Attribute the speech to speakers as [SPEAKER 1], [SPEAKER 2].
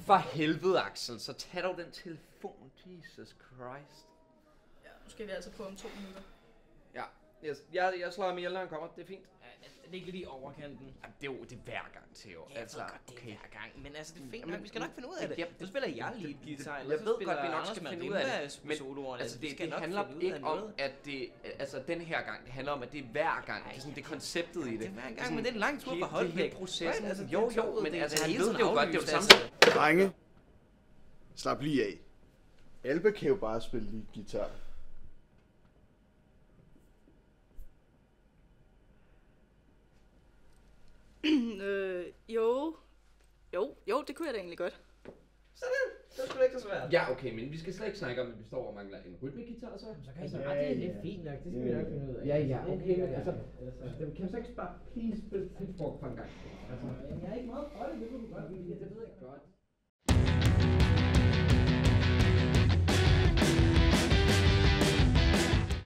[SPEAKER 1] For helvede, Axel, så tag dog den telefon. Jesus Christ.
[SPEAKER 2] Ja, nu skal vi altså på om 2 minutter.
[SPEAKER 1] Ja, jeg slår ham ihjel, når han kommer. Det er fint.
[SPEAKER 3] Det er ikke lidt i overkanten.
[SPEAKER 1] Jamen, det er jo det hver gang, Theo.
[SPEAKER 3] Ja,
[SPEAKER 1] altså,
[SPEAKER 3] jeg ved godt, det er hver gang. Men altså, det er fint nok.
[SPEAKER 1] Jamen,
[SPEAKER 3] Vi skal nok finde ud af det.
[SPEAKER 1] Ja,
[SPEAKER 3] Så spiller jeg lige guitar.
[SPEAKER 1] Jeg ved godt, vi nok skal finde ud af det. Men altså, det handler ikke om, at det... Altså, den her gang, det handler om, at det er hver gang. Det er sådan, det er konceptet i det.
[SPEAKER 3] Det er hver gang, men det er en lang tur fra Holbæk.
[SPEAKER 1] Det er hele processen.
[SPEAKER 3] Altså,
[SPEAKER 1] Jo, men altså, han ved det jo godt. Det er jo det samme.
[SPEAKER 4] Drenge, slap lige af. Albe kan jo bare spille lige guitar.
[SPEAKER 2] Jo, det kunne jeg da egentlig godt.
[SPEAKER 3] Sådan, det var sgu ikke så svært.
[SPEAKER 1] Ja, okay, men vi skal slet ikke snakke om, at vi står og mangler en rytmegitar, så.
[SPEAKER 5] Så kan I så ret, det er fint nok, det skal vi nok finde ud af.
[SPEAKER 1] Ja, okay, men altså, kan vi så ikke bare please spille Pitchfork for en gang?
[SPEAKER 5] Altså, jeg er ikke meget for det, det ved du godt, det ved jeg godt.